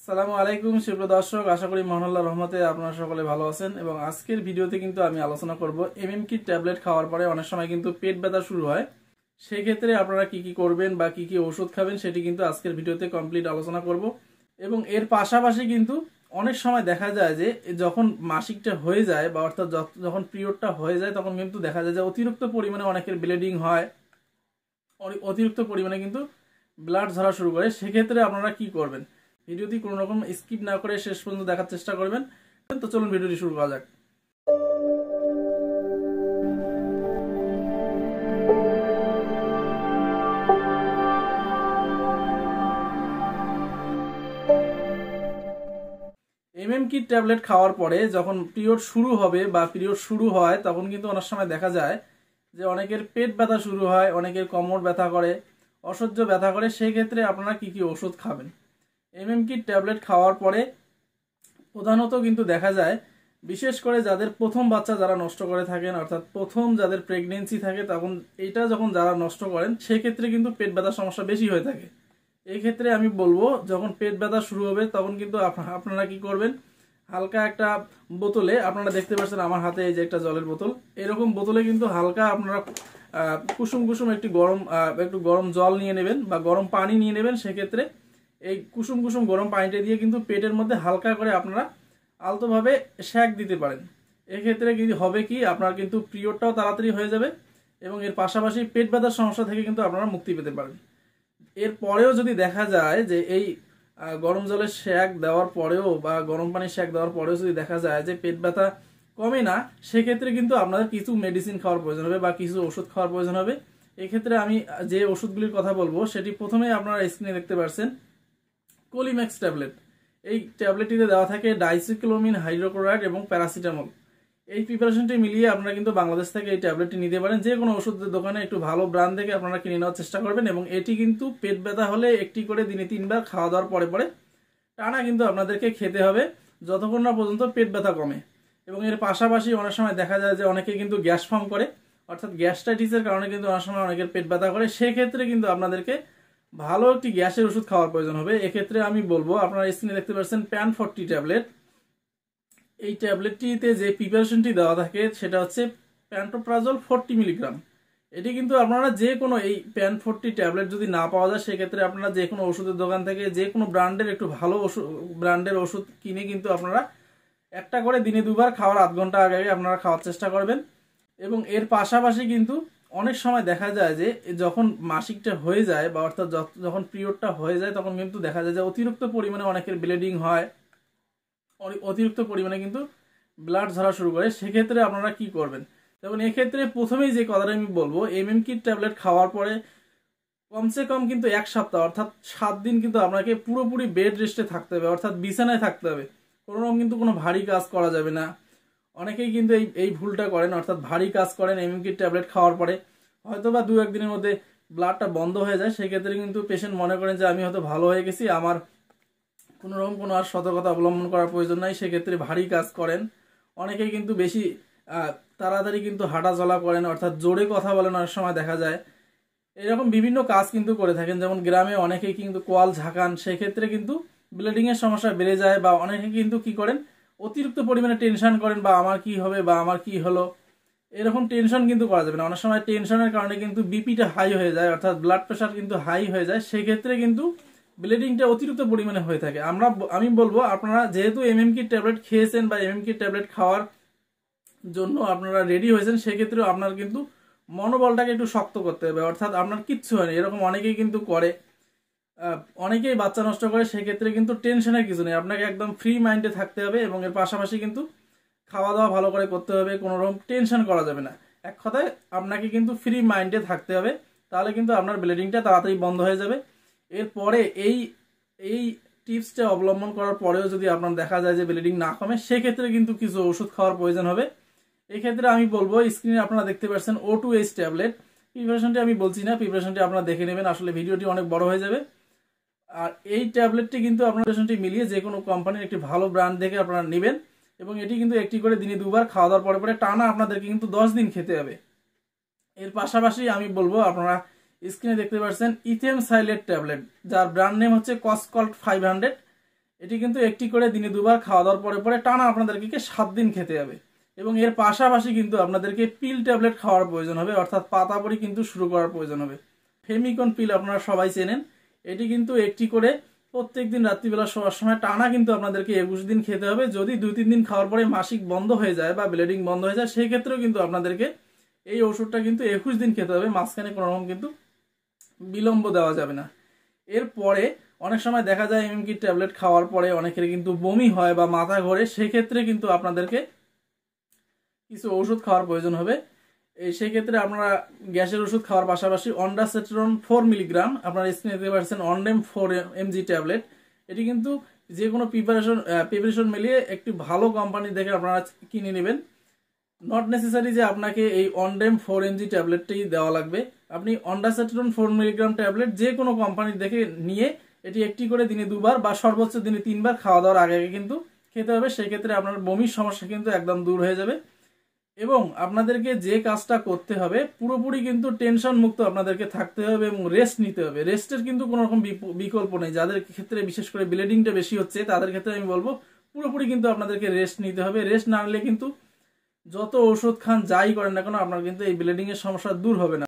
আসসালামু আলাইকুম সুপ্রিয় দর্শক, আশা করি মহান আল্লাহর রহমতে আপনারা সকলে ভালো আছেন। এবং আজকের ভিডিওতে কিন্তু আমি আলোচনা করব mmkit ট্যাবলেট খাওয়ার পরে অনেক সময় কিন্তু পেট ব্যথা শুরু হয়, সেই ক্ষেত্রে আপনারা কি কি করবেন বা কি কি ওষুধ খাবেন সেটি কিন্তু আজকের ভিডিওতে কমপ্লিট আলোচনা করব। এবং এর পাশাপাশি কিন্তু অনেক সময় দেখা যায় যে যখন মাসিকটা হয়ে যায় বা অর্থাৎ যখন পিরিয়ডটা হয়ে যায় তখন কিন্তু দেখা যায় যে অতিরিক্ত পরিমাণে অনেকের ব্লিডিং হয়, অতিরিক্ত পরিমাণে কিন্তু ব্লাড ঝরা শুরু করে। সেক্ষেত্রে আপনারা কি করবেন, ভিডিওটি কোনো রকম স্কিপ না করে শেষ পর্যন্ত দেখার চেষ্টা করবেন। তো চলুন ভিডিওটি শুরু করা যাক। mmkit ট্যাবলেট খাওয়ার পরে যখন পিরিয়ড শুরু হবে বা পিরিয়ড শুরু হয় তখন কিন্তু অনেক সময় দেখা যায় যে অনেকের পেট ব্যথা শুরু হয়, অনেকের কোমর ব্যথা করে, অসহ্য ব্যথা করে। সেই ক্ষেত্রে আপনারা কি কি ওষুধ খাবেন। mmkit ট্যাবলেট খাওয়ার পরে প্রধানত কিন্তু দেখা যায় বিশেষ করে যাদের প্রথম বাচ্চা যারা নষ্ট করে থাকেন, অর্থাৎ প্রথম যাদের প্রেগনেন্সি থাকে তখন এটা যখন যারা নষ্ট করেন সেক্ষেত্রে কিন্তু পেট ব্যথার সমস্যা বেশি হয়ে থাকে। এই ক্ষেত্রে আমি বলবো যখন পেট ব্যথা শুরু হবে তখন কিন্তু আপনারা কি করবেন, হালকা একটা বোতলে, আপনারা দেখতে পাচ্ছেন আমার হাতে এই যে একটা জলের বোতল, এরকম বোতলে কিন্তু হালকা আপনারা কুসুম কুসুম একটু গরম জল নিয়ে নেবেন বা গরম পানি নিয়ে নেবেন। সেক্ষেত্রে এই কুসুম কুসুম গরম পানিটা দিয়ে কিন্তু পেটের মধ্যে হালকা করে আপনারা আলতোভাবে সেঁক দিতে পারেন। এক্ষেত্রে কিন্তু হবে কি, আপনার কিন্তু পিরিয়ডটাও তাড়াতাড়ি হয়ে যাবে এবং এর পাশাপাশি পেট ব্যথার সমস্যা থেকে কিন্তু আপনারা মুক্তি পেতে পারেন। এরপরেও যদি দেখা যায় যে এই গরম জলের সেঁক দেওয়ার পরেও বা গরম পানির সেঁক দেওয়ার পরেও যদি দেখা যায় যে পেট ব্যথা কমে না, সেক্ষেত্রে কিন্তু আপনাদের কিছু মেডিসিন খাওয়ার প্রয়োজন হবে বা কিছু ওষুধ খাওয়ার প্রয়োজন হবে। এক্ষেত্রে আমি যে ওষুধগুলির কথা বলবো সেটি প্রথমে আপনারা স্ক্রিনে দেখতে পাচ্ছেন কোলিম্যাক্স ট্যাবলেট। এই ট্যাবলেটটিতে দেওয়া থাকে ডাইসাইক্লোমিন, হাইড্রোক্লোরাইড এবং প্যারাসিটামল। এই প্রিপারেশনটি মিলিয়ে আপনারা কিন্তু বাংলাদেশ থেকে এই ট্যাবলেটটি নিতে পারেন। যে কোনো ওষুধের দোকানে একটু ভালো ব্র্যান্ড থেকে আপনারা কিনে নেওয়ার চেষ্টা করবেন। এবং এটি কিন্তু পেট ব্যথা হলে একটি করে দিনে 3 বার খাওয়া দাওয়ার পরে পরে টানা কিন্তু আপনাদেরকে খেতে হবে যতক্ষণ না পর্যন্ত পেট ব্যথা কমে। এবং এর পাশাপাশি অনেক সময় দেখা যায় যে অনেকে কিন্তু গ্যাস ফর্ম করে, অর্থাৎ গ্যাস্ট্রাইটিসের কারণে কিন্তু অনেক সময় অনেকের পেট ব্যথা করে। সেক্ষেত্রে কিন্তু আপনাদেরকে ভালো একটি গ্যাসের ওষুধ খাওয়ার প্রয়োজন হবে। এক্ষেত্রে আমি বলবো আপনারা স্ক্রিনে দেখতে পাচ্ছেন প্যান40 ট্যাবলেট। এই ট্যাবলেটটিতে যে প্রিপারেশনটি দেওয়া থাকে সেটা হচ্ছে প্যান্টোপ্রাজল 40 মিলিগ্রাম। এটি কিন্তু আপনারা যে কোনো এই প্যান40 ট্যাবলেট যদি না পাওয়া যায় সেক্ষেত্রে আপনারা যে কোনো ওষুধের দোকান থেকে যে কোনো ব্র্যান্ডের একটু ভালো ব্র্যান্ডের ওষুধ কিনে কিন্তু আপনারা একটা করে দিনে 2 বার খাওয়ার আধ ঘন্টা আগে আপনারা খাওয়ার চেষ্টা করবেন। এবং এর পাশাপাশি কিন্তু অনেক সময় দেখা যায় যে যখন মাসিকটা হয়ে যায় বা অর্থাৎ যখন পিরিয়ডটা হয়ে যায় তখন কিন্তু দেখা যায় যে অতিরিক্ত পরিমাণে অনেকের ব্লিডিং হয়, অতিরিক্ত পরিমাণে কিন্তু ব্লাড ঝরা শুরু করে। সেক্ষেত্রে আপনারা কি করবেন। যেমন এক্ষেত্রে প্রথমেই যে কথাটা আমি বলবো, mmkit ট্যাবলেট খাওয়ার পরে কমসে কম কিন্তু 1 সপ্তাহ অর্থাৎ 7 দিন কিন্তু আপনাকে পুরোপুরি বেড রেস্টে থাকতে হবে, অর্থাৎ বিছানায় থাকতে হবে। কোনো রকম কিন্তু কোনো ভারী কাজ করা যাবে না। অনেকেই কিন্তু এই ভুলটা করেন, অর্থাৎ ভারী কাজ করেন mmkit ট্যাবলেট খাওয়ার পরে, হয়তো বা 2-1 দিনের মধ্যে ব্লাডটা বন্ধ হয়ে যায়। সেক্ষেত্রে কিন্তু পেশেন্ট মনে করেন যে আমি হয়তো ভালো হয়ে গেছি, আমার কোনো রকম কোনো আর সতর্কতা অবলম্বন করার প্রয়োজন নাই। সেক্ষেত্রে ভারী কাজ করেন। অনেকেই কিন্তু বেশি তাড়াতাড়ি কিন্তু হাঁটা চলা করেন, অর্থাৎ জোরে কথা বলেন, অনেক সময় দেখা যায় এরকম বিভিন্ন কাজ কিন্তু করে থাকেন। যেমন গ্রামে অনেকেই কিন্তু কোয়াল ঝাঁকান, সেক্ষেত্রে কিন্তু ব্লিডিংয়ের সমস্যা বেড়ে যায়। বা অনেকে কিন্তু কি করেন, অতিরিক্ত পরিমাণে টেনশন করেন বা আমার কি হবে বা আমার কি হলো, এরকম টেনশন কিন্তু করা যাবে না। অনেক সময় টেনশনের কারণে কিন্তু বিপিটা হাই হয়ে যায়, অর্থাৎ ব্লাড প্রেশার কিন্তু হাই হয়ে যায়। সেক্ষেত্রে কিন্তু ব্লিডিংটা অতিরিক্ত পরিমাণে হয়ে থাকে। আমি বলবো আপনারা যেহেতু mmkit ট্যাবলেট খেয়েছেন বা mmkit ট্যাবলেট খাওয়ার জন্য আপনারা রেডি হয়েছেন, সেক্ষেত্রে আপনার কিন্তু মনোবলটাকে একটু শক্ত করতে হবে, অর্থাৎ আপনার কিচ্ছু হয়নি এরকম অনেকেই কিন্তু করে, অনেকেই বাচ্চা নষ্ট করে। সেক্ষেত্রে কিন্তু টেনশনের কিছু নেই, আপনাকে একদম ফ্রি মাইন্ডে থাকতে হবে। এবং এর পাশাপাশি কিন্তু খাওয়া দাওয়া ভালো করে করতে হবে, কোনো রকম টেনশন করা যাবে না। এক কথায় আপনাকে কিন্তু ফ্রি মাইন্ডে থাকতে হবে, তাহলে কিন্তু আপনার ব্লিডিংটা তাড়াতাড়ি বন্ধ হয়ে যাবে। এরপরে এই টিপসটা অবলম্বন করার পরেও যদি আপনার দেখা যায় যে ব্লিডিং না কমে, সেক্ষেত্রে কিন্তু কিছু ওষুধ খাওয়ার প্রয়োজন হবে। এক্ষেত্রে আমি বলবো স্ক্রিনে আপনারা দেখতে পাচ্ছেন O2H ট্যাবলেট। প্রিপারেশনটি আমি বলছি না, প্রিপারেশনটি আপনারা দেখে নেবেন, আসলে ভিডিওটি অনেক বড় হয়ে যাবে। আর এই ট্যাবলেটটি কিন্তু আপনার প্রিপারেশনটি মিলিয়ে যে কোনো কোম্পানির একটি ভালো ব্র্যান্ড দেখে আপনারা নেবেন। এবং এটি কিন্তু একটি করে দিনে 2 বার খাওয়া দাওয়ার পরে পরে টানা আপনাদেরকে কিন্তু 10 দিন খেতে হবে। এর পাশাপাশি আমি বলবো আপনারা স্ক্রিনে দেখতে পাচ্ছেন ইথেম সাইলেট ট্যাবলেট, যার ব্র্যান্ড নেম হচ্ছে কসকল্ট 500। এটি কিন্তু একটি করে দিনে 2 বার খাওয়া দাওয়ার পরে পরে টানা আপনাদেরকে 7 দিন খেতে হবে। এবং এর পাশাপাশি কিন্তু আপনাদেরকে পিল ট্যাবলেট খাওয়ার প্রয়োজন হবে, অর্থাৎ পাতাবড়ি কিন্তু শুরু করার প্রয়োজন হবে। ফেমিকন পিল আপনারা সবাই চেনেন, এটি কিন্তু একটি করে প্রত্যেকদিন রাত্রিবেলা শোয়ার সময় টানা কিন্তু আপনাদেরকে 21 দিন খেতে হবে। যদি 2-3 দিন খাওয়ার পরে মাসিক বন্ধ হয়ে যায় বা ব্লিডিং বন্ধ হয়ে যায়, সেই ক্ষেত্রেও কিন্তু আপনাদেরকে এই ওষুধটা কিন্তু 21 দিন খেতে হবে, মাঝখানে কোনো রকম কিন্তু বিলম্ব দেওয়া যাবে না। এরপরে অনেক সময় দেখা যায় mmkit ট্যাবলেট খাওয়ার পরে অনেকের কিন্তু বমি হয় বা মাথা ঘোরে, সেক্ষেত্রে কিন্তু আপনাদেরকে কিছু ওষুধ খাওয়ার প্রয়োজন হবে। সেই ক্ষেত্রে আপনারা গ্যাসের ওষুধ খাওয়ার পাশাপাশি অন্ডাসেট্রন 4 মিলিগ্রাম, আপনারা স্ক্রিনে দেখতে পাচ্ছেন অনডেম 4 mg ট্যাবলেট। এটি কিন্তু যে কোনো প্রিপারেশন মিলিয়ে একটি ভালো কোম্পানি দেখে আপনারা কিনে নেবেন। নট নেসেসারি যে আপনাকে এই অনডেম 4 mg ট্যাবলেটটি দেওয়া লাগবে। আপনি অন্ডাসেট্রন 4 মিলিগ্রাম ট্যাবলেট যে কোনো কোম্পানি দেখে নিয়ে এটি একটি করে দিনে 2 বার বা সর্বোচ্চ দিনে 3 বার খাওয়া দাওয়ার আগে কিন্তু খেতে হবে। সেই ক্ষেত্রে আপনার বমির সমস্যা কিন্তু একদম দূর হয়ে যাবে। এবং আপনাদেরকে যে কাজটা করতে হবে, পুরোপুরি কিন্তু টেনশন মুক্ত আপনাদেরকে থাকতে হবে এবং রেস্ট নিতে হবে। রেস্টের কিন্তু কোনো রকম বিকল্প নেই। যাদের ক্ষেত্রে বিশেষ করে ব্লিডিংটা বেশি হচ্ছে তাদের ক্ষেত্রে আমি বলবো পুরোপুরি কিন্তু আপনাদেরকে রেস্ট নিতে হবে। রেস্ট না নিলে কিন্তু যত ওষুধ খান, যাই করেন না কেন, আপনার কিন্তু এই ব্লিডিং এর সমস্যা দূর হবে না।